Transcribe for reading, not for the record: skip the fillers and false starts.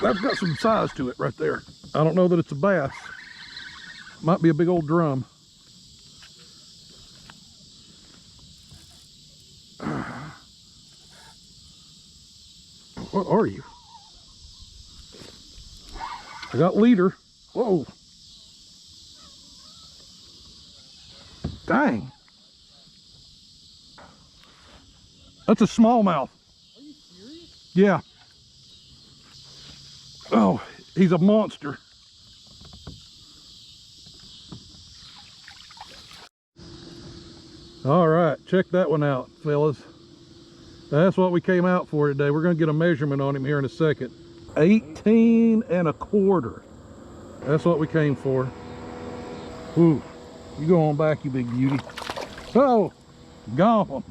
That's got some size to it right there. I don't know that it's a bass. Might be a big old drum. What are you? I got leader. Whoa. Dang. That's a smallmouth. Are you serious? Yeah. Oh, he's a monster. All right, check that one out, fellas. That's what we came out for today. We're gonna get a measurement on him here in a second. 18 1/4. That's what we came for. Ooh, you go on back, you big beauty. Oh, gone.